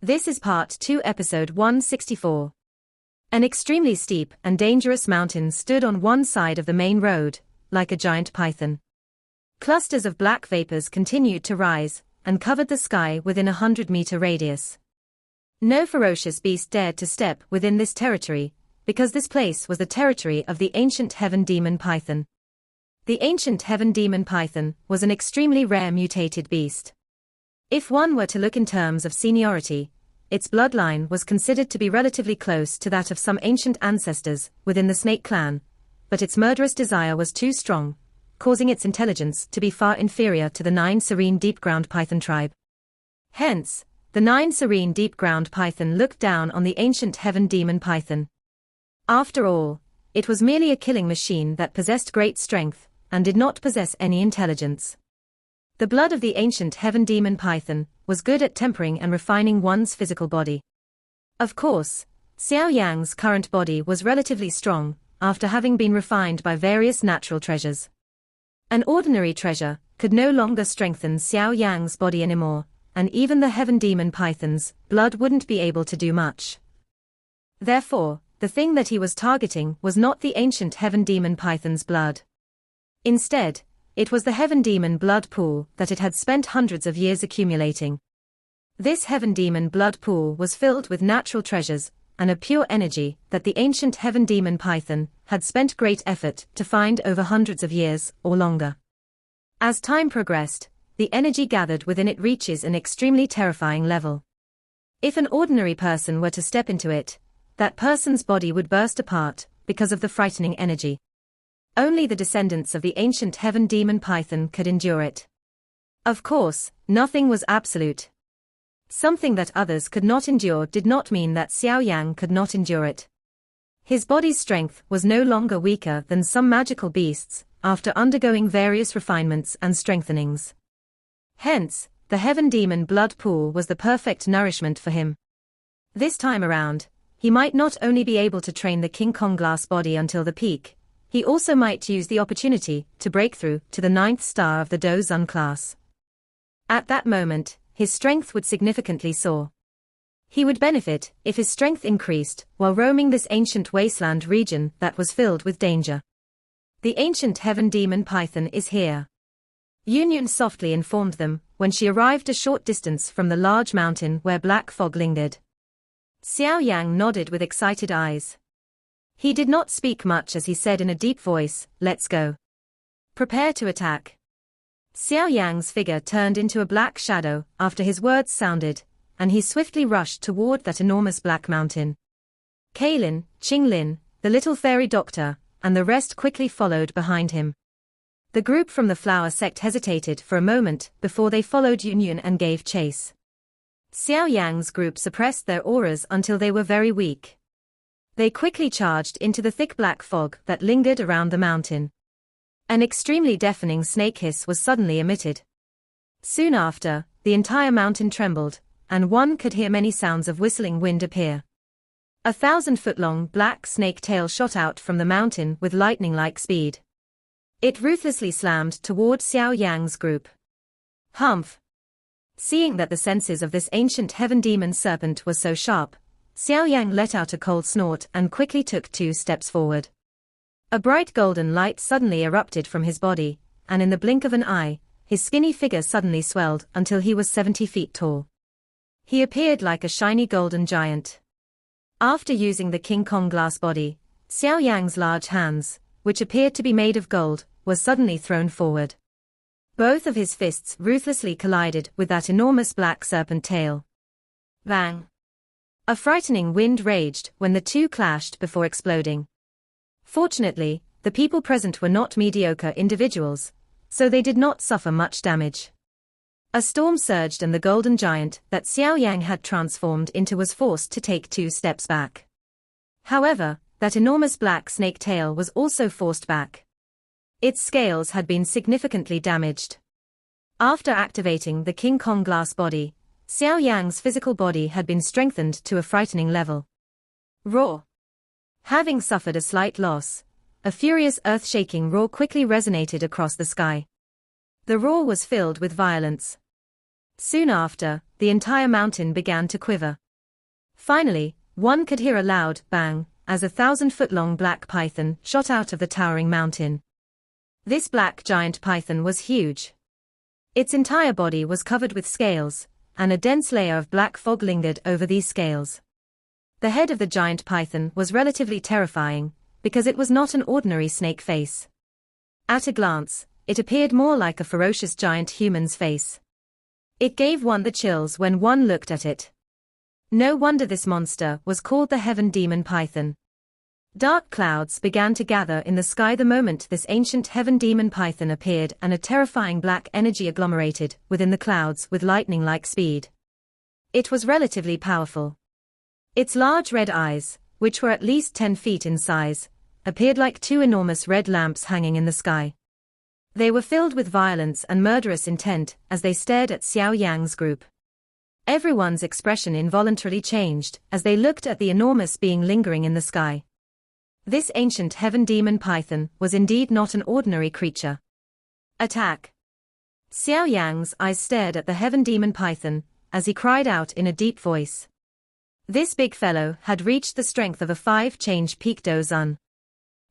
This is Part 2, Episode 164. An extremely steep and dangerous mountain stood on one side of the main road, like a giant python. Clusters of black vapors continued to rise, and covered the sky within a 100-meter radius. No ferocious beast dared to step within this territory, because this place was the territory of the ancient heaven demon python. The ancient heaven demon python was an extremely rare mutated beast. If one were to look in terms of seniority, its bloodline was considered to be relatively close to that of some ancient ancestors within the snake clan, but its murderous desire was too strong, causing its intelligence to be far inferior to the 9 serene deep-ground python tribe. Hence, the 9 serene deep-ground python looked down on the ancient heaven demon python. After all, it was merely a killing machine that possessed great strength, and did not possess any intelligence. The blood of the ancient heaven demon python was good at tempering and refining one's physical body. Of course, Xiao Yan's current body was relatively strong, after having been refined by various natural treasures. An ordinary treasure could no longer strengthen Xiao Yan's body anymore, and even the heaven demon python's blood wouldn't be able to do much. Therefore, the thing that he was targeting was not the ancient heaven demon python's blood. Instead, it was the heaven demon blood pool that it had spent hundreds of years accumulating. This heaven demon blood pool was filled with natural treasures and a pure energy that the ancient heaven demon python had spent great effort to find over hundreds of years or longer. As time progressed, the energy gathered within it reaches an extremely terrifying level. If an ordinary person were to step into it, that person's body would burst apart because of the frightening energy. Only the descendants of the ancient heaven demon python could endure it. Of course, nothing was absolute. Something that others could not endure did not mean that Xiao Yan could not endure it. His body's strength was no longer weaker than some magical beasts, after undergoing various refinements and strengthenings. Hence, the heaven demon blood pool was the perfect nourishment for him. This time around, he might not only be able to train the King Kong glass body until the peak, he also might use the opportunity to break through to the 9th star of the Do Zun class. At that moment, his strength would significantly soar. He would benefit if his strength increased while roaming this ancient wasteland region that was filled with danger. The ancient heaven demon python is here. Yun softly informed them when she arrived a short distance from the large mountain where black fog lingered. Xiao Yan nodded with excited eyes. He did not speak much as he said in a deep voice, "Let's go. Prepare to attack." Xiao Yan's figure turned into a black shadow after his words sounded, and he swiftly rushed toward that enormous black mountain. Kaylin, Qinglin, the little fairy doctor, and the rest quickly followed behind him. The group from the flower sect hesitated for a moment before they followed Yun and gave chase. Xiao Yan's group suppressed their auras until they were very weak. They quickly charged into the thick black fog that lingered around the mountain. An extremely deafening snake hiss was suddenly emitted. Soon after, the entire mountain trembled, and one could hear many sounds of whistling wind appear. A 1,000-foot-long black snake tail shot out from the mountain with lightning-like speed. It ruthlessly slammed toward Xiao Yan's group. Humph! Seeing that the senses of this ancient heaven demon serpent were so sharp, Xiao Yan let out a cold snort and quickly took 2 steps forward. A bright golden light suddenly erupted from his body, and in the blink of an eye, his skinny figure suddenly swelled until he was 70 feet tall. He appeared like a shiny golden giant. After using the King Kong glass body, Xiao Yan's large hands, which appeared to be made of gold, were suddenly thrown forward. Both of his fists ruthlessly collided with that enormous black serpent tail. Bang! A frightening wind raged when the two clashed before exploding. Fortunately, the people present were not mediocre individuals, so they did not suffer much damage. A storm surged and the golden giant that Xiao Yan had transformed into was forced to take 2 steps back. However, that enormous black snake tail was also forced back. Its scales had been significantly damaged. After activating the King Kong glass body, Xiao Yan's physical body had been strengthened to a frightening level. Roar! Having suffered a slight loss, a furious earth-shaking roar quickly resonated across the sky. The roar was filled with violence. Soon after, the entire mountain began to quiver. Finally, one could hear a loud bang as a 1,000-foot-long black python shot out of the towering mountain. This black giant python was huge. Its entire body was covered with scales, and a dense layer of black fog lingered over these scales. The head of the giant python was relatively terrifying, because it was not an ordinary snake face. At a glance, it appeared more like a ferocious giant human's face. It gave one the chills when one looked at it. No wonder this monster was called the Heaven Demon Python. Dark clouds began to gather in the sky the moment this ancient Heaven Demon Python appeared, and a terrifying black energy agglomerated within the clouds with lightning-like speed. It was relatively powerful. Its large red eyes, which were at least 10 feet in size, appeared like two enormous red lamps hanging in the sky. They were filled with violence and murderous intent as they stared at Xiao Yan's group. Everyone's expression involuntarily changed as they looked at the enormous being lingering in the sky. This ancient Heaven Demon Python was indeed not an ordinary creature. Attack! Xiao Yan's eyes stared at the Heaven Demon Python as he cried out in a deep voice. This big fellow had reached the strength of a 5-change peak Dozun.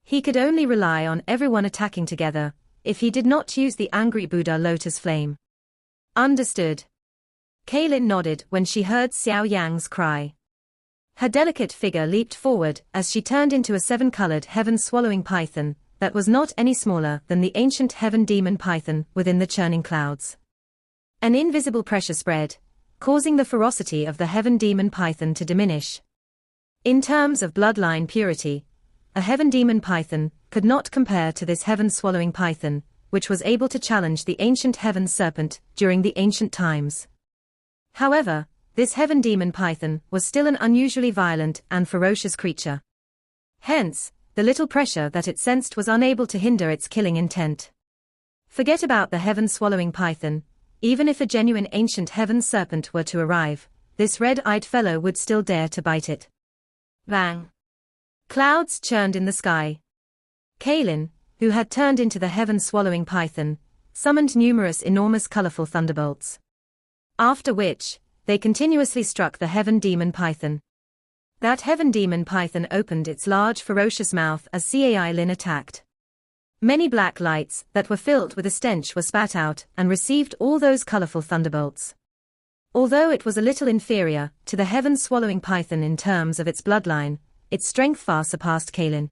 He could only rely on everyone attacking together, if he did not use the angry Buddha lotus flame. Understood. Kaylin nodded when she heard Xiao Yang's cry. Her delicate figure leaped forward as she turned into a 7-colored heaven-swallowing python that was not any smaller than the ancient Heaven Demon Python within the churning clouds. An invisible pressure spread, causing the ferocity of the Heaven Demon Python to diminish. In terms of bloodline purity, a Heaven Demon Python could not compare to this heaven-swallowing python, which was able to challenge the ancient Heaven Serpent during the ancient times. However, this Heaven Demon Python was still an unusually violent and ferocious creature. Hence, the little pressure that it sensed was unable to hinder its killing intent. Forget about the heaven-swallowing python. Even if a genuine ancient Heaven Serpent were to arrive, this red-eyed fellow would still dare to bite it. Bang! Clouds churned in the sky. Kaylin, who had turned into the heaven-swallowing python, summoned numerous enormous colorful thunderbolts. After which, they continuously struck the Heaven Demon Python. That Heaven Demon Python opened its large ferocious mouth as Cai Lin attacked. Many black lights that were filled with a stench were spat out and received all those colorful thunderbolts. Although it was a little inferior to the heaven-swallowing python in terms of its bloodline, its strength far surpassed Kaylin.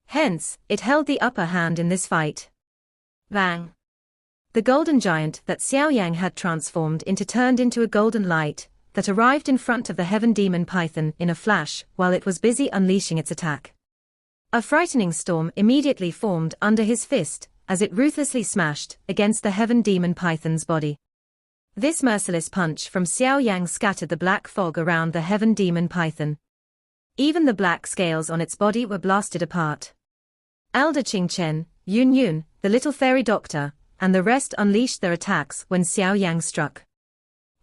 Hence, it held the upper hand in this fight. Bang! The golden giant that Xiao Yang had transformed into turned into a golden light that arrived in front of the Heaven Demon Python in a flash while it was busy unleashing its attack. A frightening storm immediately formed under his fist as it ruthlessly smashed against the Heaven Demon Python's body. This merciless punch from Xiao Yang scattered the black fog around the Heaven Demon Python. Even the black scales on its body were blasted apart. Elder Qing Chen, Yun Yun, the little fairy doctor, and the rest unleashed their attacks when Xiao Yang struck.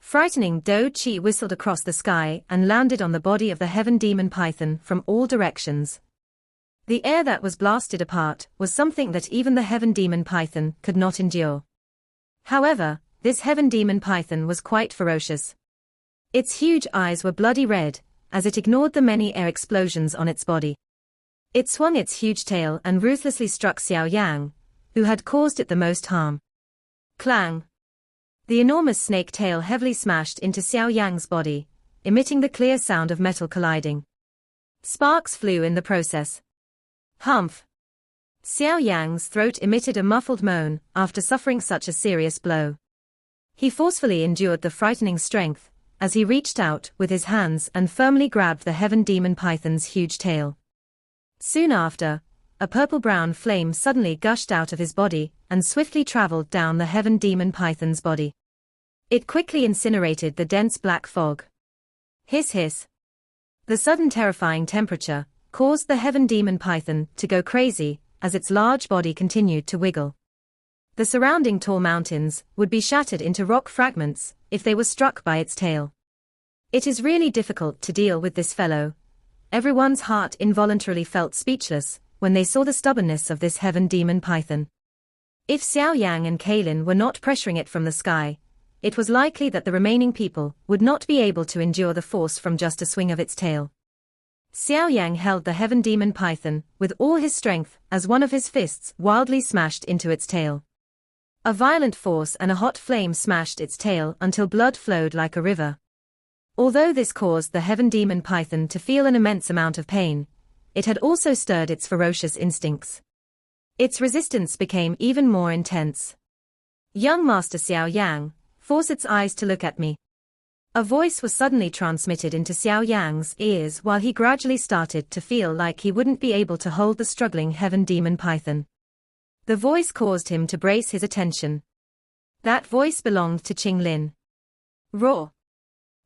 Frightening Do Qi whistled across the sky and landed on the body of the Heaven Demon Python from all directions. The air that was blasted apart was something that even the Heaven Demon Python could not endure. However, this Heaven Demon Python was quite ferocious. Its huge eyes were bloody red, as it ignored the many air explosions on its body. It swung its huge tail and ruthlessly struck Xiao Yang, who had caused it the most harm. Clang! The enormous snake tail heavily smashed into Xiao Yang's body, emitting the clear sound of metal colliding. Sparks flew in the process. Humph! Xiao Yang's throat emitted a muffled moan after suffering such a serious blow. He forcefully endured the frightening strength, as he reached out with his hands and firmly grabbed the Heaven Demon Python's huge tail. Soon after, a purple-brown flame suddenly gushed out of his body and swiftly traveled down the Heaven Demon Python's body. It quickly incinerated the dense black fog. Hiss hiss. The sudden terrifying temperature caused the Heaven Demon Python to go crazy as its large body continued to wiggle. The surrounding tall mountains would be shattered into rock fragments if they were struck by its tail. It is really difficult to deal with this fellow. Everyone's heart involuntarily felt speechless when they saw the stubbornness of this Heaven Demon Python. If Xiao Yang and Kaylin were not pressuring it from the sky, it was likely that the remaining people would not be able to endure the force from just a swing of its tail. Xiao Yan held the heaven demon python with all his strength as one of his fists wildly smashed into its tail. A violent force and a hot flame smashed its tail until blood flowed like a river. Although this caused the heaven demon python to feel an immense amount of pain, it had also stirred its ferocious instincts. Its resistance became even more intense. "Young Master Xiao Yang, force its eyes to look at me." A voice was suddenly transmitted into Xiao Yang's ears while he gradually started to feel like he wouldn't be able to hold the struggling heaven demon python. The voice caused him to brace his attention. That voice belonged to Qing Lin. Roar!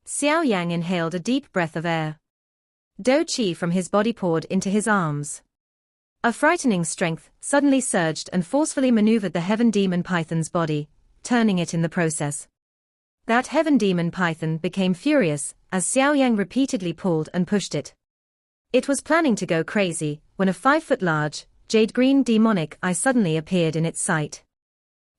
Xiao Yang inhaled a deep breath of air. Do qi from his body poured into his arms. A frightening strength suddenly surged and forcefully maneuvered the heaven demon python's body, turning it in the process. That heaven demon python became furious as Xiao Yang repeatedly pulled and pushed it. It was planning to go crazy when a 5-foot-large, jade-green demonic eye suddenly appeared in its sight.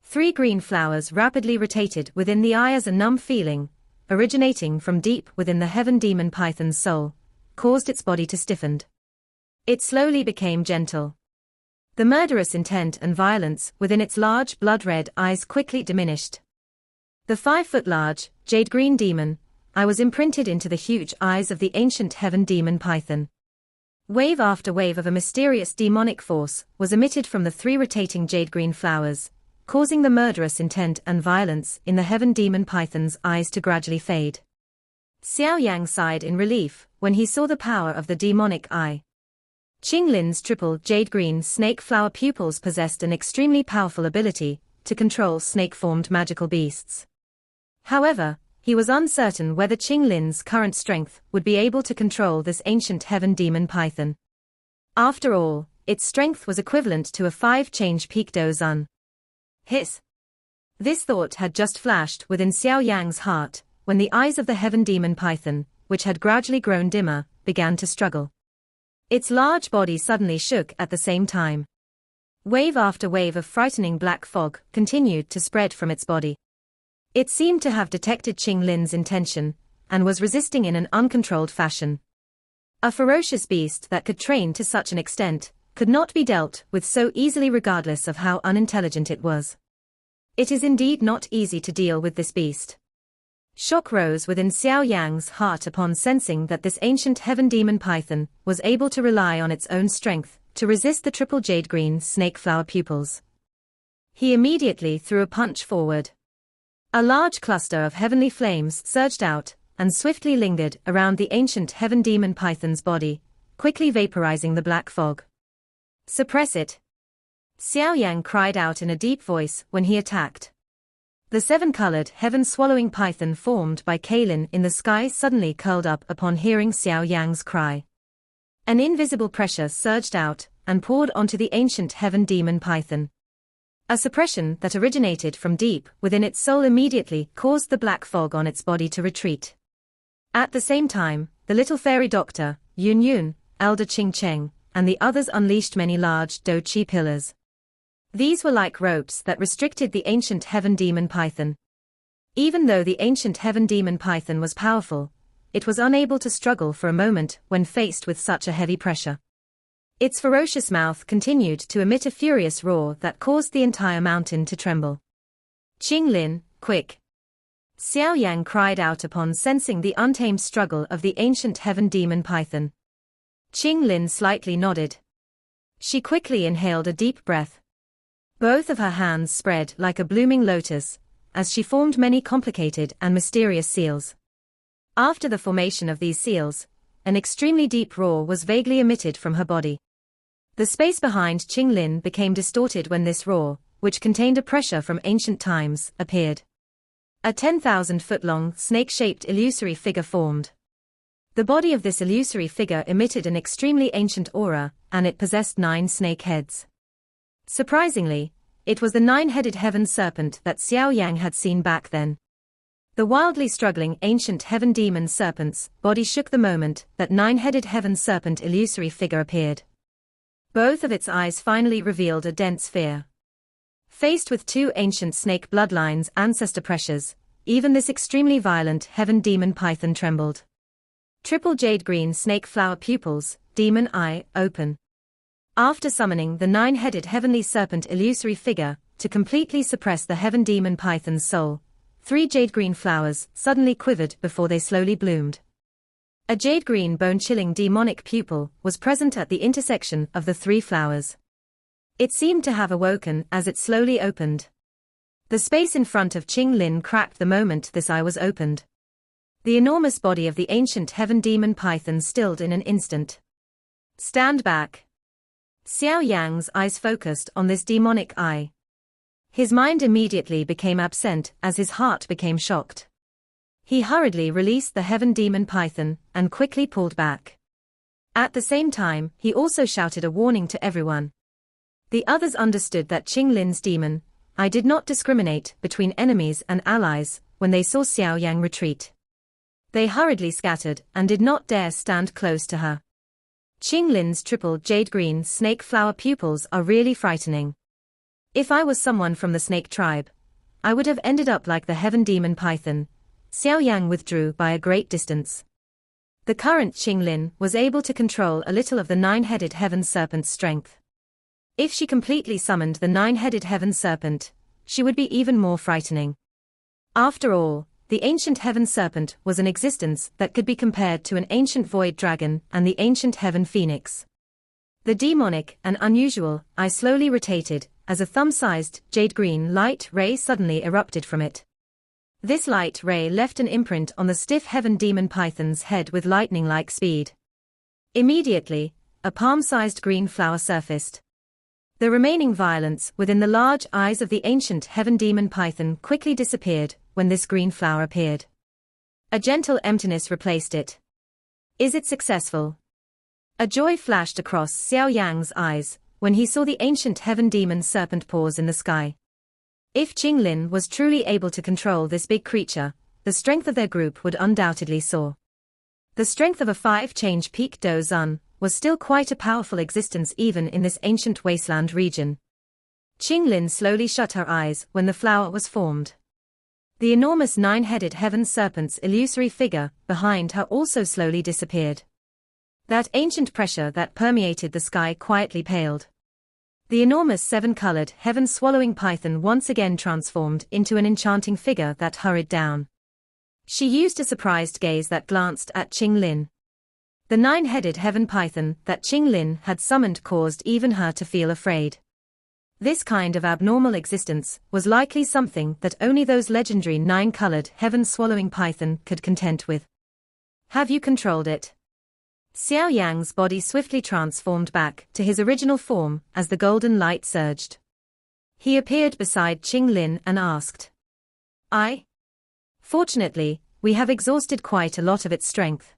3 green flowers rapidly rotated within the eye as a numb feeling, originating from deep within the heaven demon python's soul, caused its body to stiffen. It slowly became gentle. The murderous intent and violence within its large blood-red eyes quickly diminished. The 5-foot-large, jade-green demon eye was imprinted into the huge eyes of the ancient heaven demon python. Wave after wave of a mysterious demonic force was emitted from the 3 rotating jade-green flowers, causing the murderous intent and violence in the heaven demon python's eyes to gradually fade. Xiao Yang sighed in relief when he saw the power of the demonic eye. Qing Lin's triple jade-green snake flower pupils possessed an extremely powerful ability to control snake-formed magical beasts. However, he was uncertain whether Qing Lin's current strength would be able to control this ancient heaven demon python. After all, its strength was equivalent to a 5-change peak dozun. Hiss! This thought had just flashed within Xiao Yang's heart when the eyes of the heaven demon python, which had gradually grown dimmer, began to struggle. Its large body suddenly shook at the same time. Wave after wave of frightening black fog continued to spread from its body. It seemed to have detected Qing Lin's intention, and was resisting in an uncontrolled fashion. A ferocious beast that could train to such an extent could not be dealt with so easily regardless of how unintelligent it was. It is indeed not easy to deal with this beast. Shock rose within Xiao Yang's heart upon sensing that this ancient heaven demon python was able to rely on its own strength to resist the triple jade-green snake flower pupils. He immediately threw a punch forward. A large cluster of heavenly flames surged out and swiftly lingered around the ancient heaven demon python's body, quickly vaporizing the black fog. "Suppress it!" Xiao Yang cried out in a deep voice when he attacked. The 7-colored heaven-swallowing python formed by Kailin in the sky suddenly curled up upon hearing Xiao Yang's cry. An invisible pressure surged out and poured onto the ancient heaven demon python. A suppression that originated from deep within its soul immediately caused the black fog on its body to retreat. At the same time, the little fairy doctor, Yun Yun, Elder Qing Cheng, and the others unleashed many large Do Qi pillars. These were like ropes that restricted the ancient heaven demon python. Even though the ancient heaven demon python was powerful, it was unable to struggle for a moment when faced with such a heavy pressure. Its ferocious mouth continued to emit a furious roar that caused the entire mountain to tremble. "Qing Lin, quick!" Xiao Yang cried out upon sensing the untamed struggle of the ancient heaven demon python. Qing Lin slightly nodded. She quickly inhaled a deep breath. Both of her hands spread like a blooming lotus, as she formed many complicated and mysterious seals. After the formation of these seals, an extremely deep roar was vaguely emitted from her body. The space behind Qing Lin became distorted when this roar, which contained a pressure from ancient times, appeared. A 10,000-foot-long, snake-shaped illusory figure formed. The body of this illusory figure emitted an extremely ancient aura, and it possessed 9 snake heads. Surprisingly, it was the 9-headed heaven serpent that Xiao Yang had seen back then. The wildly struggling ancient heaven demon serpent's body shook the moment that 9-headed heaven serpent illusory figure appeared. Both of its eyes finally revealed a dense fear. Faced with 2 ancient snake bloodlines' ancestor pressures, even this extremely violent heaven demon python trembled. Triple jade green snake flower pupils, demon eye, open. After summoning the 9-headed heavenly serpent illusory figure to completely suppress the heaven demon python's soul, 3 jade green flowers suddenly quivered before they slowly bloomed. A jade green bone-chilling demonic pupil was present at the intersection of the 3 flowers. It seemed to have awoken as it slowly opened. The space in front of Qing Lin cracked the moment this eye was opened. The enormous body of the ancient heaven demon python stilled in an instant. Stand back. Xiao Yan's eyes focused on this demonic eye. His mind immediately became absent as his heart became shocked. He hurriedly released the heaven demon python and quickly pulled back. At the same time, he also shouted a warning to everyone. The others understood that Qing Lin's demon eye did not discriminate between enemies and allies when they saw Xiao Yan retreat. They hurriedly scattered and did not dare stand close to her. Qing Lin's triple jade green snake flower pupils are really frightening. If I was someone from the snake tribe, I would have ended up like the heaven demon python. Xiao Yan withdrew by a great distance. The current Qing Lin was able to control a little of the 9-headed heaven serpent's strength. If she completely summoned the 9-headed heaven serpent, she would be even more frightening. After all, the ancient heaven serpent was an existence that could be compared to an ancient void dragon and the ancient heaven phoenix. The demonic and unusual eye slowly rotated as a thumb-sized jade green light ray suddenly erupted from it. This light ray left an imprint on the stiff heaven demon python's head with lightning-like speed. Immediately, a palm-sized green flower surfaced. The remaining violence within the large eyes of the ancient heaven demon python quickly disappeared when this green flower appeared. A gentle emptiness replaced it. Is it successful? A joy flashed across Xiao Yang's eyes when he saw the ancient heaven demon serpent pause in the sky. If Qing Lin was truly able to control this big creature, the strength of their group would undoubtedly soar. The strength of a 5-change peak Do Zun was still quite a powerful existence even in this ancient wasteland region. Qing Lin slowly shut her eyes when the flower was formed. The enormous 9-headed heaven serpent's illusory figure behind her also slowly disappeared. That ancient pressure that permeated the sky quietly paled. The enormous 7-colored heaven-swallowing python once again transformed into an enchanting figure that hurried down. She used a surprised gaze that glanced at Qing Lin. The 9-headed heaven python that Qing Lin had summoned caused even her to feel afraid. This kind of abnormal existence was likely something that only those legendary 9-colored heaven-swallowing python could contend with. Have you controlled it? Xiao Yang's body swiftly transformed back to his original form as the golden light surged. He appeared beside Qing Lin and asked. Fortunately, we have exhausted quite a lot of its strength.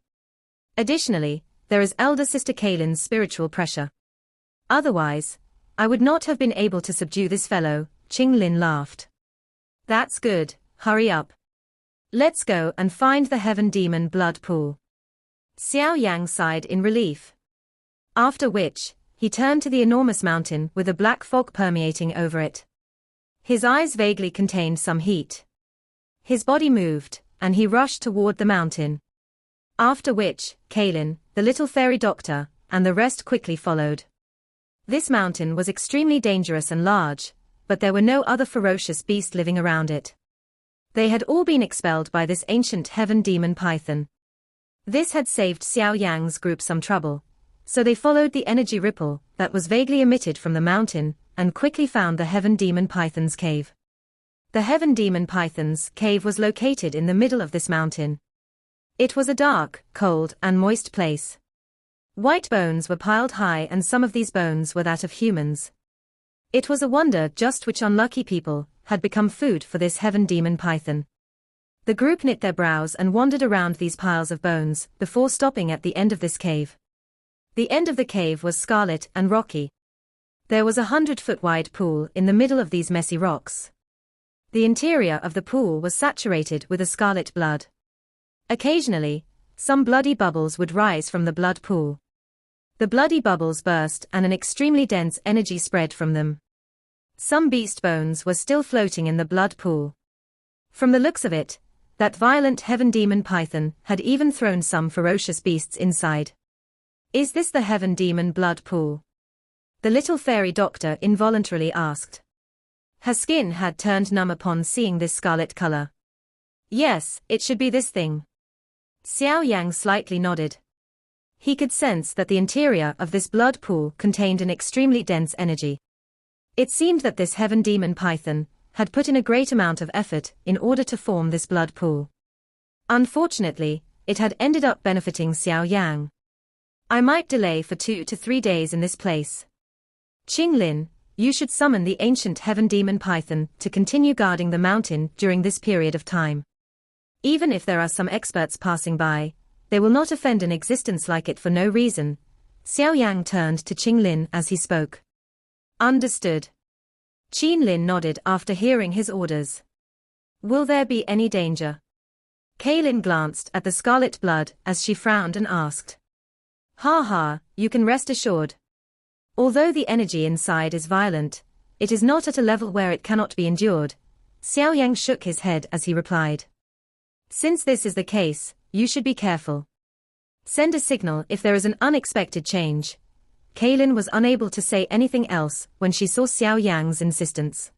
Additionally, there is elder sister Kaylin's spiritual pressure. Otherwise, I would not have been able to subdue this fellow, Qing Lin laughed. That's good, hurry up. Let's go and find the heaven demon blood pool. Xiao Yang sighed in relief. After which, he turned to the enormous mountain with a black fog permeating over it. His eyes vaguely contained some heat. His body moved, and he rushed toward the mountain. After which, Kaylin, the little fairy doctor, and the rest quickly followed. This mountain was extremely dangerous and large, but there were no other ferocious beasts living around it. They had all been expelled by this ancient heaven demon python. This had saved Xiao Yang's group some trouble, so they followed the energy ripple that was vaguely emitted from the mountain and quickly found the heaven demon python's cave. The heaven demon python's cave was located in the middle of this mountain. It was a dark, cold, and moist place. White bones were piled high, and some of these bones were that of humans. It was a wonder just which unlucky people had become food for this heaven demon python. The group knit their brows and wandered around these piles of bones before stopping at the end of this cave. The end of the cave was scarlet and rocky. There was a 100-foot wide pool in the middle of these messy rocks. The interior of the pool was saturated with a scarlet blood. Occasionally, some bloody bubbles would rise from the blood pool. The bloody bubbles burst and an extremely dense energy spread from them. Some beast bones were still floating in the blood pool. From the looks of it, That violent heaven demon python had even thrown some ferocious beasts inside. Is this the heaven demon blood pool? The little fairy doctor involuntarily asked. Her skin had turned numb upon seeing this scarlet color. Yes, it should be this thing. Xiao Yang slightly nodded. He could sense that the interior of this blood pool contained an extremely dense energy. It seemed that this heaven demon python had put in a great amount of effort in order to form this blood pool. Unfortunately, it had ended up benefiting Xiao Yang. I might delay for 2 to 3 days in this place. Qinglin, you should summon the ancient heaven demon python to continue guarding the mountain during this period of time. Even if there are some experts passing by, they will not offend an existence like it for no reason. Xiao Yang turned to Qinglin as he spoke. Understood. Qinglin nodded after hearing his orders. Will there be any danger? Kaylin glanced at the scarlet blood as she frowned and asked. Ha ha, you can rest assured. Although the energy inside is violent, it is not at a level where it cannot be endured. Xiao Yang shook his head as he replied. Since this is the case, you should be careful. Send a signal if there is an unexpected change. Kaylin was unable to say anything else when she saw Xiao Yang's insistence.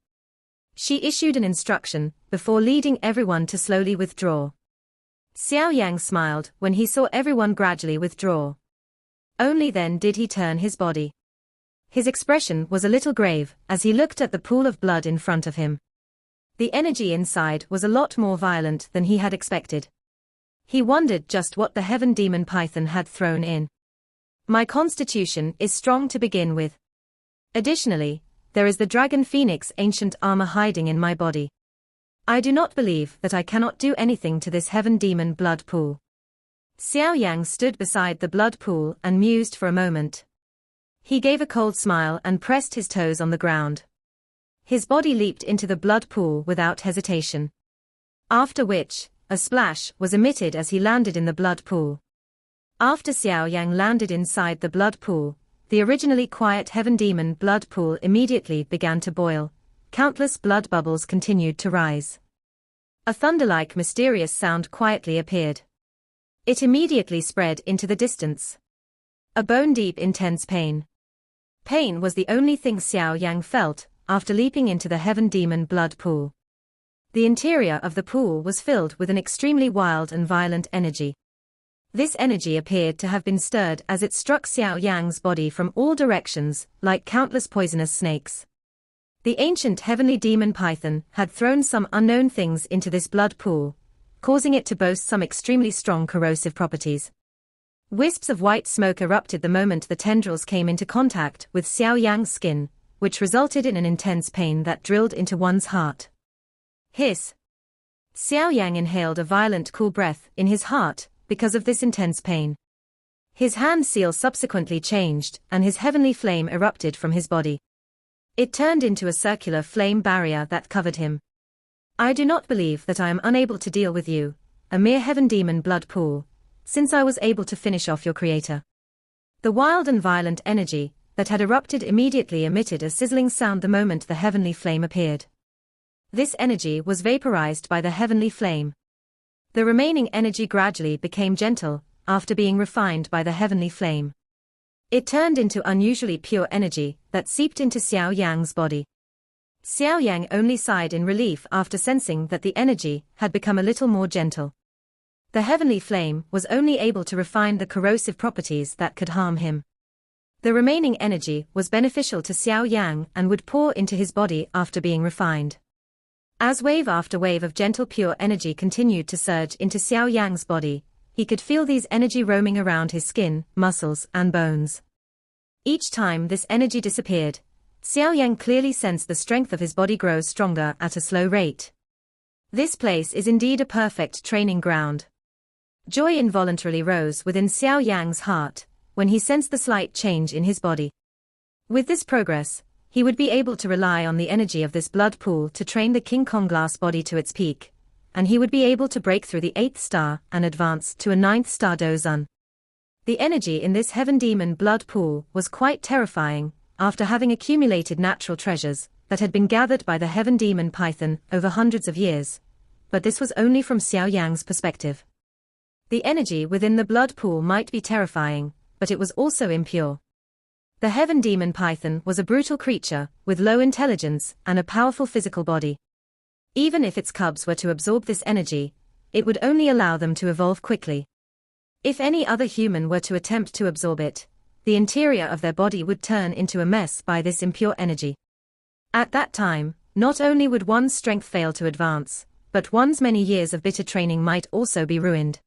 She issued an instruction before leading everyone to slowly withdraw. Xiao Yang smiled when he saw everyone gradually withdraw. Only then did he turn his body. His expression was a little grave as he looked at the pool of blood in front of him. The energy inside was a lot more violent than he had expected. He wondered just what the heaven demon python had thrown in. My constitution is strong to begin with. Additionally, there is the dragon phoenix ancient armor hiding in my body. I do not believe that I cannot do anything to this heaven demon blood pool. Xiao Yang stood beside the blood pool and mused for a moment. He gave a cold smile and pressed his toes on the ground. His body leaped into the blood pool without hesitation. After which, a splash was emitted as he landed in the blood pool. After Xiao Yang landed inside the blood pool, the originally quiet heaven demon blood pool immediately began to boil. Countless blood bubbles continued to rise. A thunder-like mysterious sound quietly appeared. It immediately spread into the distance. A bone-deep intense pain. Pain was the only thing Xiao Yang felt after leaping into the heaven demon blood pool. The interior of the pool was filled with an extremely wild and violent energy. This energy appeared to have been stirred as it struck Xiao Yang's body from all directions, like countless poisonous snakes. The ancient heavenly demon python had thrown some unknown things into this blood pool, causing it to boast some extremely strong corrosive properties. Wisps of white smoke erupted the moment the tendrils came into contact with Xiao Yang's skin, which resulted in an intense pain that drilled into one's heart. Hiss! Xiao Yang inhaled a violent cool breath in his heart because of this intense pain. His hand seal subsequently changed and his heavenly flame erupted from his body. It turned into a circular flame barrier that covered him. I do not believe that I am unable to deal with you, a mere heaven demon blood pool, since I was able to finish off your creator. The wild and violent energy that had erupted immediately emitted a sizzling sound the moment the heavenly flame appeared. This energy was vaporized by the heavenly flame. The remaining energy gradually became gentle, after being refined by the heavenly flame. It turned into unusually pure energy that seeped into Xiao Yang's body. Xiao Yang only sighed in relief after sensing that the energy had become a little more gentle. The heavenly flame was only able to refine the corrosive properties that could harm him. The remaining energy was beneficial to Xiao Yang and would pour into his body after being refined. As wave after wave of gentle pure energy continued to surge into Xiao Yang's body, he could feel these energy roaming around his skin, muscles, and bones. Each time this energy disappeared, Xiao Yang clearly sensed the strength of his body grow stronger at a slow rate. This place is indeed a perfect training ground. Joy involuntarily rose within Xiao Yang's heart when he sensed the slight change in his body. With this progress, he would be able to rely on the energy of this blood pool to train the King Kong glass body to its peak, and he would be able to break through the 8th star and advance to a 9th star Dozun. The energy in this heaven demon blood pool was quite terrifying, after having accumulated natural treasures that had been gathered by the heaven demon python over hundreds of years. but this was only from Xiao Yang's perspective. The energy within the blood pool might be terrifying, but it was also impure. The heaven demon python was a brutal creature, with low intelligence and a powerful physical body. Even if its cubs were to absorb this energy, it would only allow them to evolve quickly. If any other human were to attempt to absorb it, the interior of their body would turn into a mess by this impure energy. At that time, not only would one's strength fail to advance, but one's many years of bitter training might also be ruined.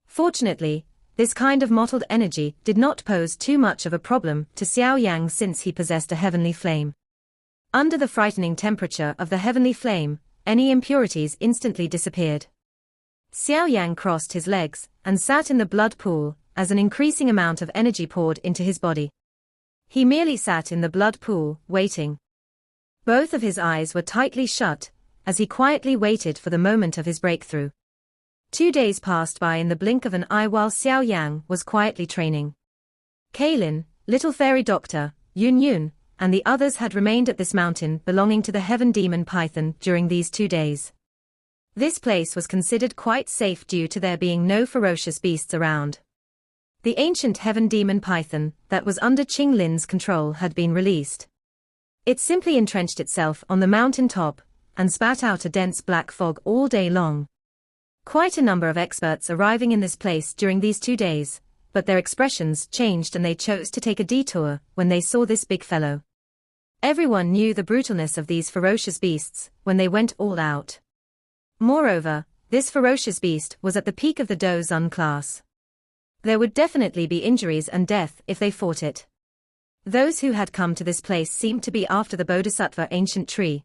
Fortunately, this kind of mottled energy did not pose too much of a problem to Xiao Yang since he possessed a heavenly flame. Under the frightening temperature of the heavenly flame, any impurities instantly disappeared. Xiao Yang crossed his legs and sat in the blood pool as an increasing amount of energy poured into his body. He merely sat in the blood pool, waiting. Both of his eyes were tightly shut, as he quietly waited for the moment of his breakthrough. 2 days passed by in the blink of an eye while Xiao Yang was quietly training. Kaylin, little fairy doctor, Yun, and the others had remained at this mountain belonging to the heaven demon python during these 2 days. This place was considered quite safe due to there being no ferocious beasts around. The ancient heaven demon python that was under Qing Lin's control had been released. It simply entrenched itself on the mountain top and spat out a dense black fog all day long. Quite a number of experts arriving in this place during these 2 days, but their expressions changed and they chose to take a detour when they saw this big fellow. Everyone knew the brutalness of these ferocious beasts when they went all out. Moreover, this ferocious beast was at the peak of the Do-Zun class. There would definitely be injuries and death if they fought it. Those who had come to this place seemed to be after the Bodhisattva ancient tree.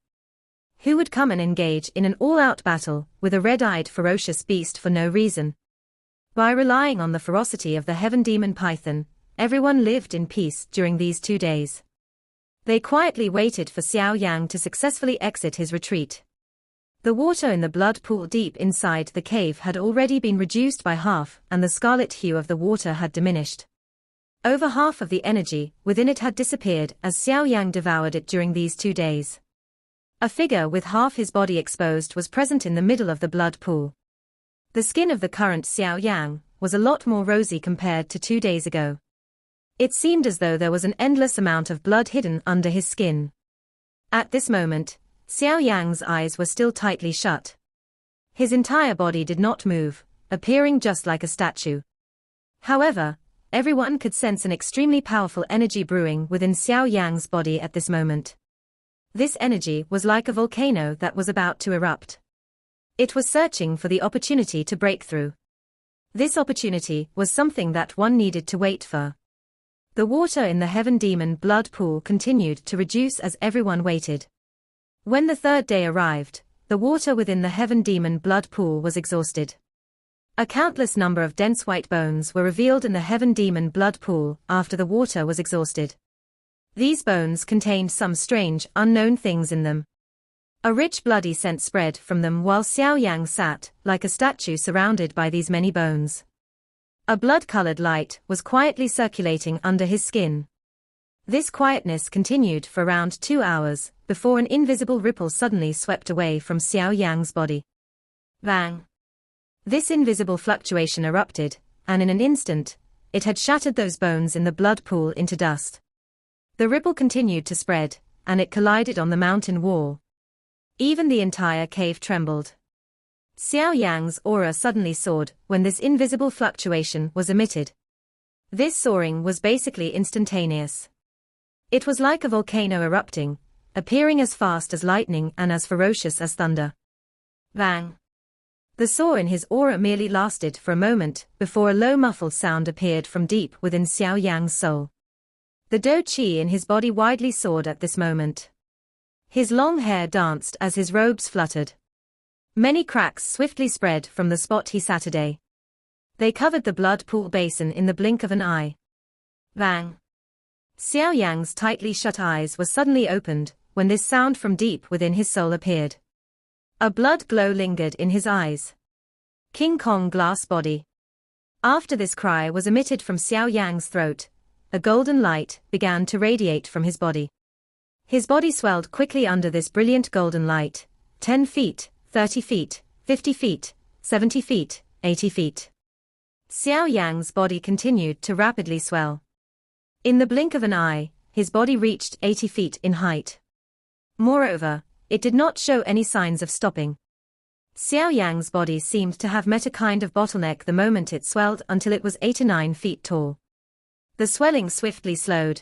Who would come and engage in an all-out battle with a red-eyed ferocious beast for no reason? By relying on the ferocity of the heaven demon python, everyone lived in peace during these 2 days. They quietly waited for Xiao Yang to successfully exit his retreat. The water in the blood pool deep inside the cave had already been reduced by half and the scarlet hue of the water had diminished. Over half of the energy within it had disappeared as Xiao Yang devoured it during these 2 days. A figure with half his body exposed was present in the middle of the blood pool. The skin of the current Xiao Yang was a lot more rosy compared to 2 days ago. It seemed as though there was an endless amount of blood hidden under his skin. At this moment, Xiao Yang's eyes were still tightly shut. His entire body did not move, appearing just like a statue. However, everyone could sense an extremely powerful energy brewing within Xiao Yang's body at this moment. This energy was like a volcano that was about to erupt. It was searching for the opportunity to break through. This opportunity was something that one needed to wait for. The water in the heaven demon blood pool continued to reduce as everyone waited. When the 3rd day arrived, the water within the heaven demon blood pool was exhausted. A countless number of dense white bones were revealed in the heaven demon blood pool after the water was exhausted. These bones contained some strange, unknown things in them. A rich bloody scent spread from them while Xiao Yang sat like a statue surrounded by these many bones. A blood-colored light was quietly circulating under his skin. This quietness continued for around 2 hours, before an invisible ripple suddenly swept away from Xiao Yang's body. Bang! This invisible fluctuation erupted, and in an instant, it had shattered those bones in the blood pool into dust. The ripple continued to spread, and it collided on the mountain wall. Even the entire cave trembled. Xiao Yang's aura suddenly soared when this invisible fluctuation was emitted. This soaring was basically instantaneous. It was like a volcano erupting, appearing as fast as lightning and as ferocious as thunder. Bang! The soar in his aura merely lasted for a moment before a low muffled sound appeared from deep within Xiao Yang's soul. The Do Qi in his body widely soared at this moment. His long hair danced as his robes fluttered. Many cracks swiftly spread from the spot he sat today. They covered the blood pool basin in the blink of an eye. Bang! Xiao Yang's tightly shut eyes were suddenly opened when this sound from deep within his soul appeared. A blood glow lingered in his eyes. King Kong glass body. After this cry was emitted from Xiao Yang's throat, a golden light began to radiate from his body. His body swelled quickly under this brilliant golden light. 10 feet, 30 feet, 50 feet, 70 feet, 80 feet. Xiao Yan's body continued to rapidly swell. In the blink of an eye, his body reached 80 feet in height. Moreover, it did not show any signs of stopping. Xiao Yan's body seemed to have met a kind of bottleneck the moment it swelled until it was 8 to 9 feet tall. The swelling swiftly slowed.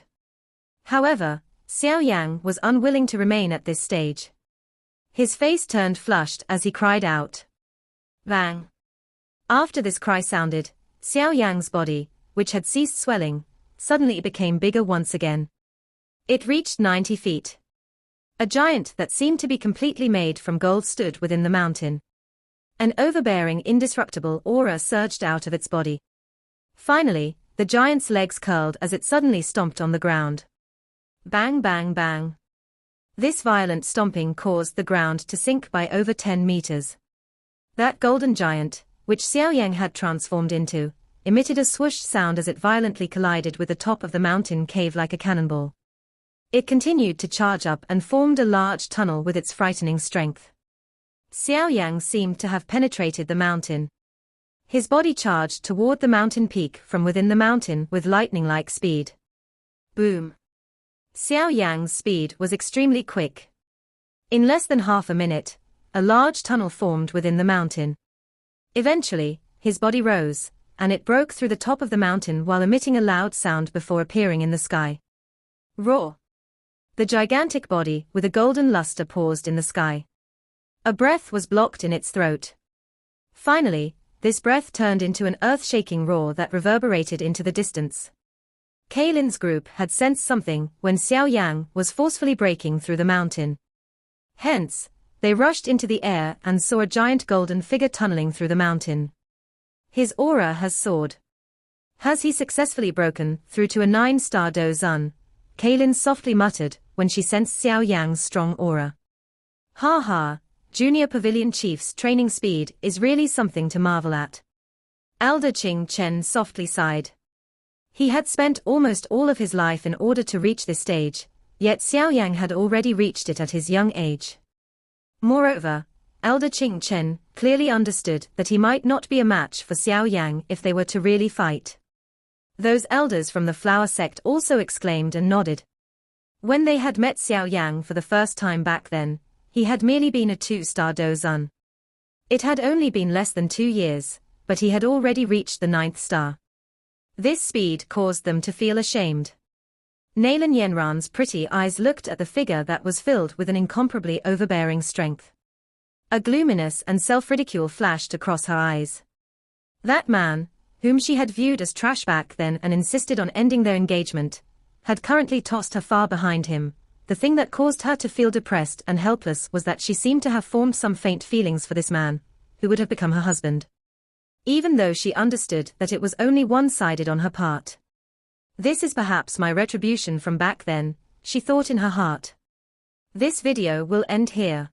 However, Xiao Yan was unwilling to remain at this stage. His face turned flushed as he cried out. Bang! After this cry sounded, Xiao Yan's body, which had ceased swelling, suddenly became bigger once again. It reached 90 feet. A giant that seemed to be completely made from gold stood within the mountain. An overbearing, indestructible aura surged out of its body. Finally, the giant's legs curled as it suddenly stomped on the ground. Bang, bang, bang. This violent stomping caused the ground to sink by over 10 meters. That golden giant, which Xiao Yan had transformed into, emitted a swoosh sound as it violently collided with the top of the mountain cave like a cannonball. It continued to charge up and formed a large tunnel with its frightening strength. Xiao Yan seemed to have penetrated the mountain. His body charged toward the mountain peak from within the mountain with lightning-like speed. Boom! Xiao Yan's speed was extremely quick. In less than half a minute, a large tunnel formed within the mountain. Eventually, his body rose, and it broke through the top of the mountain while emitting a loud sound before appearing in the sky. Roar! The gigantic body with a golden luster paused in the sky. A breath was blocked in its throat. Finally, this breath turned into an earth-shaking roar that reverberated into the distance. Kaylin's group had sensed something when Xiao Yan was forcefully breaking through the mountain. Hence, they rushed into the air and saw a giant golden figure tunneling through the mountain. His aura has soared. Has he successfully broken through to a 9-star Dozun? Kaylin softly muttered when she sensed Xiao Yan's strong aura. Ha ha, Junior Pavilion Chief's training speed is really something to marvel at. Elder Qing Chen softly sighed. He had spent almost all of his life in order to reach this stage, yet Xiao Yan had already reached it at his young age. Moreover, Elder Qing Chen clearly understood that he might not be a match for Xiao Yan if they were to really fight. Those elders from the flower sect also exclaimed and nodded. When they had met Xiao Yan for the first time back then, he had merely been a 2-star Dozun. It had only been less than 2 years, but he had already reached the 9th star. This speed caused them to feel ashamed. Nalan Yenran's pretty eyes looked at the figure that was filled with an incomparably overbearing strength. A gloominess and self-ridicule flashed across her eyes. That man, whom she had viewed as trash back then and insisted on ending their engagement, had currently tossed her far behind him. The thing that caused her to feel depressed and helpless was that she seemed to have formed some faint feelings for this man, who would have become her husband. Even though she understood that it was only one-sided on her part. This is perhaps my retribution from back then, she thought in her heart. This video will end here.